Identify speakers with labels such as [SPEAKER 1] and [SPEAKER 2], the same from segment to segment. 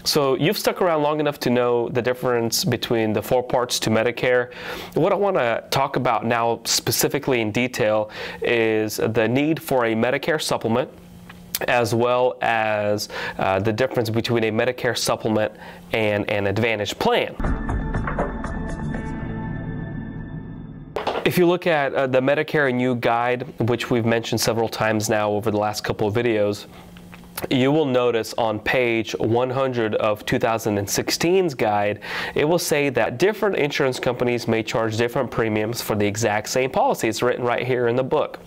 [SPEAKER 1] So you've stuck around long enough to know the difference between the 4 parts to Medicare. What I want to talk about now specifically in detail is the need for a Medicare supplement, as well as the difference between a Medicare supplement and an Advantage plan. If you look at the Medicare and You guide, which we've mentioned several times now over the last couple of videos, you will notice on page 100 of 2016's guide, it will say that different insurance companies may charge different premiums for the exact same policy. It's written right here in the book.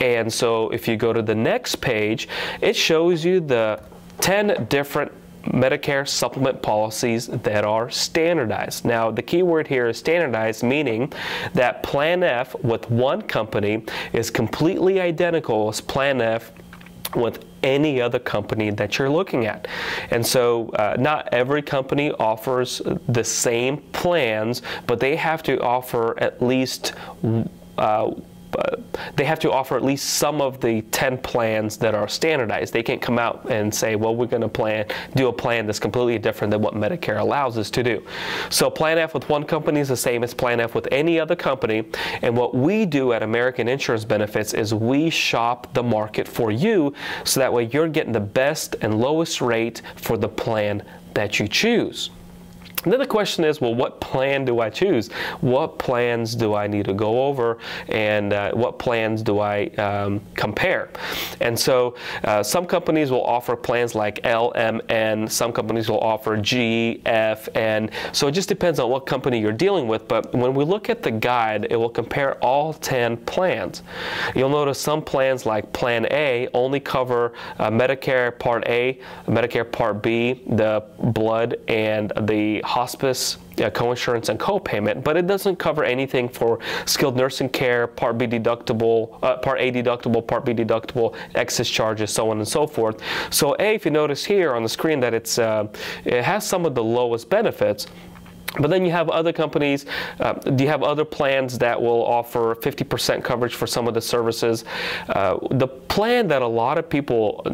[SPEAKER 1] And so if you go to the next page, it shows you the 10 different Medicare supplement policies that are standardized. Now, the key word here is standardized, meaning that Plan F with one company is completely identical as Plan F with any other company that you're looking at. And so not every company offers the same plans, but they have to offer at least some of the 10 plans that are standardized. They can't come out and say, well, we're going to do a plan that's completely different than what Medicare allows us to do. So Plan F with one company is the same as Plan F with any other company. And what we do at American Insurance Benefits is we shop the market for you, so that way you're getting the best and lowest rate for the plan that you choose. And then the question is, well, what plan do I choose? What plans do I need to go over, and what plans do I compare? And so some companies will offer plans like L, M, N. Some companies will offer G, F, N. So it just depends on what company you're dealing with. But when we look at the guide, it will compare all 10 plans. You'll notice some plans like Plan A only cover Medicare Part A, Medicare Part B, the blood, and the hospice, coinsurance, and copayment, but it doesn't cover anything for skilled nursing care, Part B deductible, Part A deductible, Part B deductible, excess charges, so on and so forth. So A, if you notice here on the screen that it has some of the lowest benefits. But then you have other companies, you have other plans that will offer 50% coverage for some of the services. The plan that a lot of people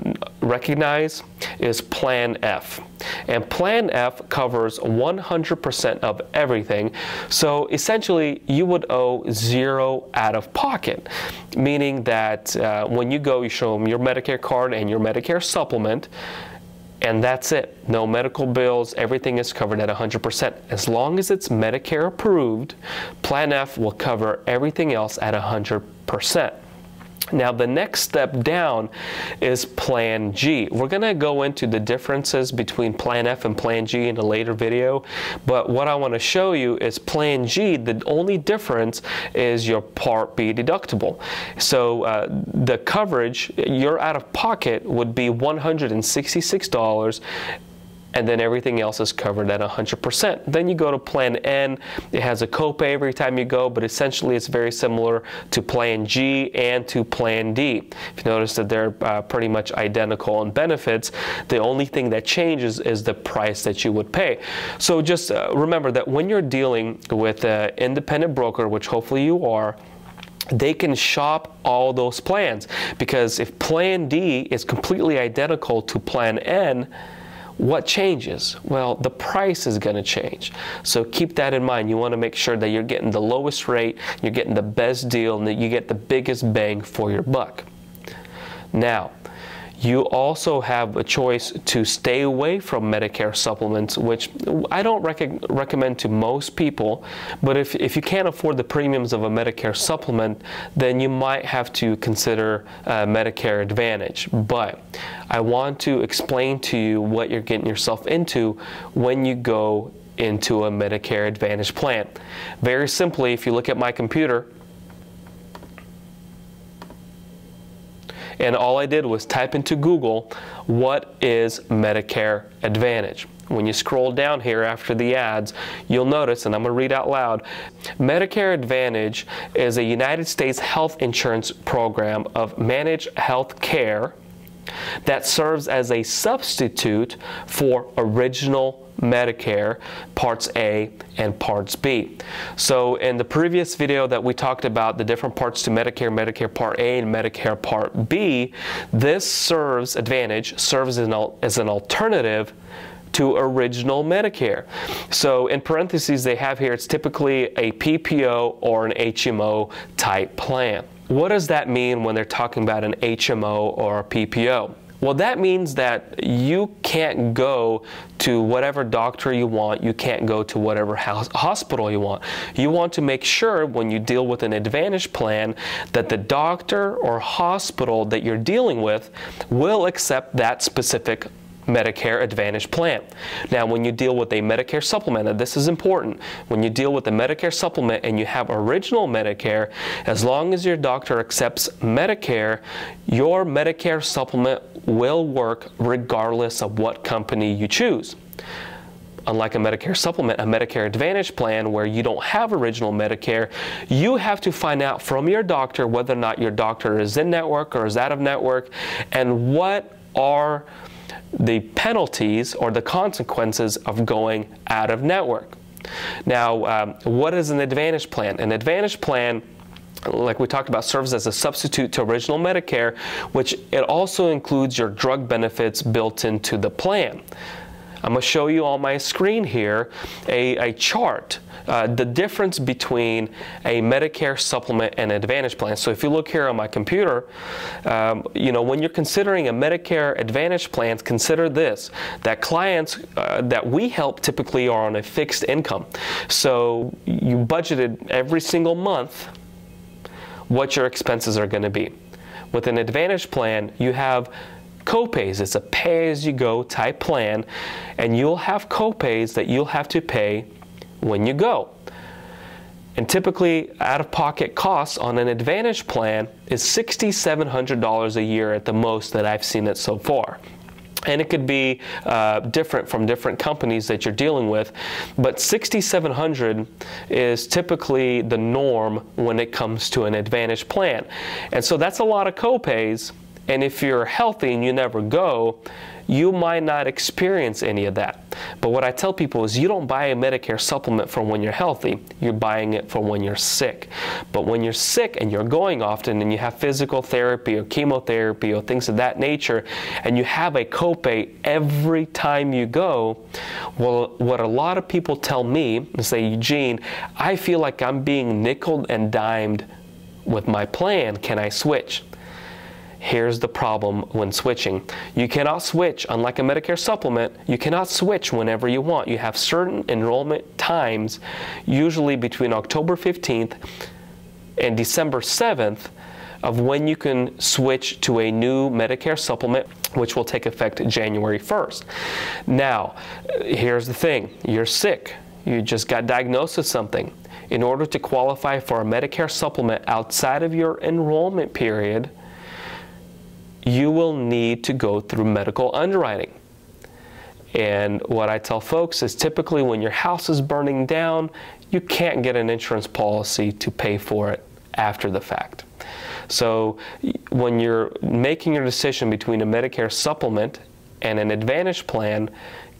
[SPEAKER 1] recognize is Plan F. And Plan F covers 100% of everything. So essentially, you would owe 0 out of pocket, meaning that when you go, you show them your Medicare card and your Medicare supplement, and that's it. No medical bills. Everything is covered at 100%. As long as it's Medicare approved, Plan F will cover everything else at 100%. Now, the next step down is Plan G. We're going to go into the differences between Plan F and Plan G in a later video, but what I want to show you is Plan G, the only difference is your Part B deductible. So the coverage, your out-of-pocket would be $166, and then everything else is covered at 100%. Then you go to Plan N. It has a copay every time you go, but essentially it's very similar to Plan G and to Plan D. If you notice that they're pretty much identical in benefits, the only thing that changes is the price that you would pay. So just remember that when you're dealing with an independent broker, which hopefully you are, they can shop all those plans, because if Plan D is completely identical to Plan N, what changes? Well, the price is going to change. So keep that in mind. You want to make sure that you're getting the lowest rate, you're getting the best deal, and that you get the biggest bang for your buck. Now, you also have a choice to stay away from Medicare supplements, which I don't recommend to most people, but if you can't afford the premiums of a Medicare supplement, then you might have to consider Medicare Advantage. But I want to explain to you what you're getting yourself into when you go into a Medicare Advantage plan. Very simply, if you look at my computer, and all I did was type into Google, what is Medicare Advantage? When you scroll down here after the ads, you'll notice, and I'm going to read out loud, Medicare Advantage is a United States health insurance program of managed health care that serves as a substitute for original Medicare Parts A and Parts B. So in the previous video that we talked about the different parts to Medicare, Medicare Part A and Medicare Part B, this Advantage serves as an alternative to original Medicare. So in parentheses they have here, it's typically a PPO or an HMO type plan. What does that mean when they're talking about an HMO or a PPO? Well, that means that you can't go to whatever doctor you want. You can't go to whatever hospital you want. You want to make sure when you deal with an Advantage plan that the doctor or hospital that you're dealing with will accept that specific Medicare Advantage plan. Now, when you deal with a Medicare supplement, and this is important, when you deal with a Medicare supplement and you have original Medicare, as long as your doctor accepts Medicare, your Medicare supplement will work regardless of what company you choose. Unlike a Medicare supplement, a Medicare Advantage plan where you don't have original Medicare, you have to find out from your doctor whether or not your doctor is in network or is out of network, and what are the penalties or the consequences of going out of network. Now, what is an Advantage plan? An Advantage plan, like we talked about, serves as a substitute to original Medicare, which it also includes your drug benefits built into the plan. I'm going to show you on my screen here a chart, the difference between a Medicare supplement and Advantage plan. So if you look here on my computer, when you're considering a Medicare Advantage plan, consider this, that clients that we help typically are on a fixed income. So you budgeted every single month what your expenses are going to be. With an Advantage plan, you have copays. It's a pay-as-you-go type plan, and you'll have copays that you'll have to pay when you go. And typically, out-of-pocket costs on an Advantage plan is $6,700 a year at the most that I've seen it so far. And it could be different from different companies that you're dealing with, but $6,700 is typically the norm when it comes to an Advantage plan. And so that's a lot of copays. And if you're healthy and you never go, you might not experience any of that. But what I tell people is you don't buy a Medicare supplement for when you're healthy, you're buying it for when you're sick. But when you're sick and you're going often and you have physical therapy or chemotherapy or things of that nature, and you have a copay every time you go, well, what a lot of people tell me is say, Eugene, I feel like I'm being nickeled and dimed with my plan. Can I switch? Here's the problem when switching. You cannot switch, unlike a Medicare supplement, you cannot switch whenever you want. You have certain enrollment times, usually between October 15th and December 7th, of when you can switch to a new Medicare supplement, which will take effect January 1st. Now, here's the thing. You're sick. You just got diagnosed with something. In order to qualify for a Medicare supplement outside of your enrollment period, you will need to go through medical underwriting. And what I tell folks is typically when your house is burning down, you can't get an insurance policy to pay for it after the fact. So when you're making your decision between a Medicare supplement and an Advantage plan,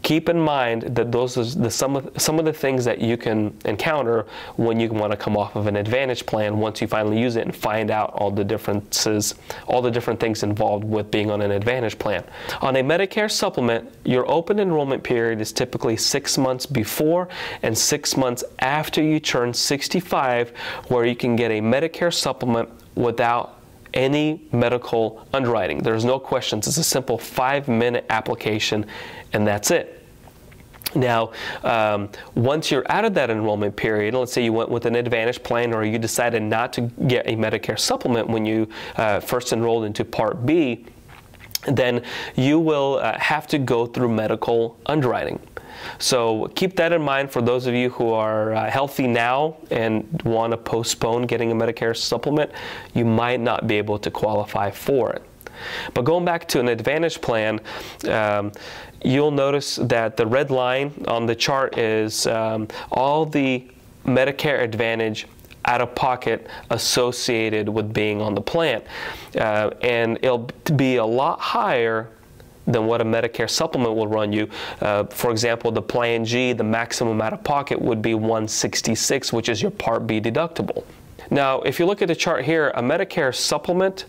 [SPEAKER 1] keep in mind that those are some of the things that you can encounter when you want to come off of an Advantage plan once you finally use it and find out all the differences, all the different things involved with being on an Advantage plan. On a Medicare supplement, your open enrollment period is typically 6 months before and 6 months after you turn 65, where you can get a Medicare supplement without any medical underwriting. There's no questions. It's a simple 5-minute application, and that's it. Now, once you're out of that enrollment period, let's say you went with an Advantage plan or you decided not to get a Medicare supplement when you first enrolled into Part B, then you will have to go through medical underwriting. So keep that in mind for those of you who are healthy now and want to postpone getting a Medicare supplement. You might not be able to qualify for it. But going back to an Advantage plan, you'll notice that the red line on the chart is all the Medicare Advantage out-of-pocket associated with being on the plan. And it'll be a lot higher than what a Medicare supplement will run you. For example, the Plan G, the maximum out-of-pocket would be $166, which is your Part B deductible. Now, if you look at the chart here, a Medicare supplement,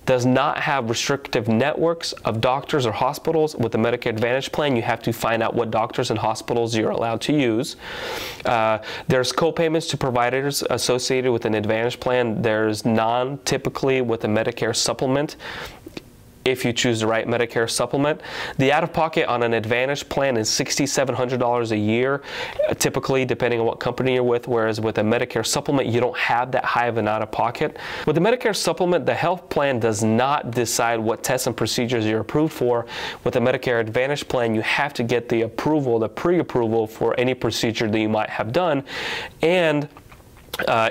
[SPEAKER 1] does not have restrictive networks of doctors or hospitals. With the Medicare Advantage plan, you have to find out what doctors and hospitals you're allowed to use. There's co-payments to providers associated with an Advantage plan. There's none typically with a Medicare supplement, if you choose the right Medicare supplement. The out-of-pocket on an Advantage plan is $6,700 a year, typically, depending on what company you're with, whereas with a Medicare supplement, you don't have that high of an out-of-pocket. With the Medicare supplement, the health plan does not decide what tests and procedures you're approved for. With a Medicare Advantage plan, you have to get the approval, the pre-approval for any procedure that you might have done. And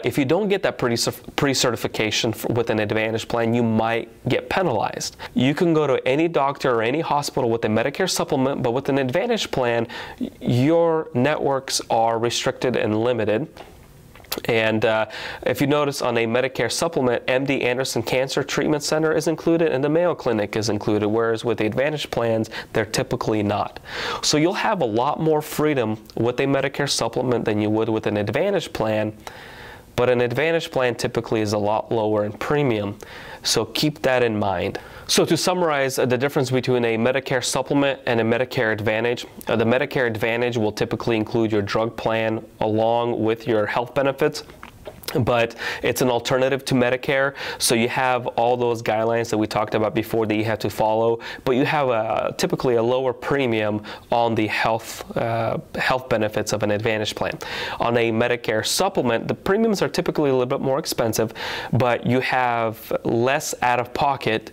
[SPEAKER 1] if you don't get that pre-certification with an Advantage plan, you might get penalized. You can go to any doctor or any hospital with a Medicare supplement, but with an Advantage plan, your networks are restricted and limited. And if you notice on a Medicare supplement, MD Anderson Cancer Treatment Center is included and the Mayo Clinic is included, whereas with the Advantage plans, they're typically not. So you'll have a lot more freedom with a Medicare supplement than you would with an Advantage plan, but an Advantage plan typically is a lot lower in premium. So keep that in mind. So to summarize the difference between a Medicare supplement and a Medicare Advantage, the Medicare Advantage will typically include your drug plan along with your health benefits, but it's an alternative to Medicare. So you have all those guidelines that we talked about before that you have to follow, but you have typically a lower premium on the health benefits of an Advantage plan. On a Medicare supplement, the premiums are typically a little bit more expensive, but you have less out-of-pocket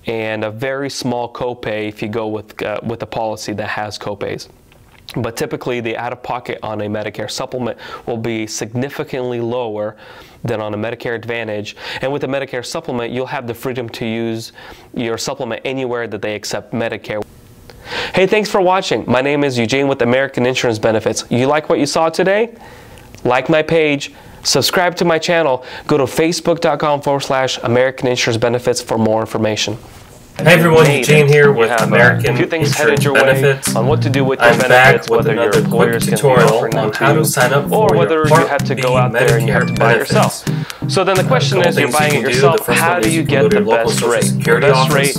[SPEAKER 1] and a very small copay if you go with a policy that has copays. But typically the out-of-pocket on a Medicare supplement will be significantly lower than on a Medicare Advantage. And with a Medicare supplement, you'll have the freedom to use your supplement anywhere that they accept Medicare. Hey, thanks for watching. My name is Eugene with American Insurance Benefits. You like what you saw today? Like my page, subscribe to my channel, go to facebook.com/American Insurance Benefits for more information.
[SPEAKER 2] Hey everyone, Eugene here with American Insurance Benefits.
[SPEAKER 1] On what to do with your benefits, whether your employer's going to be offering them to you, or whether you have to go out there and you have to buy it yourself. So then the question is, you're buying it yourself, how do you get the best rate? The best rate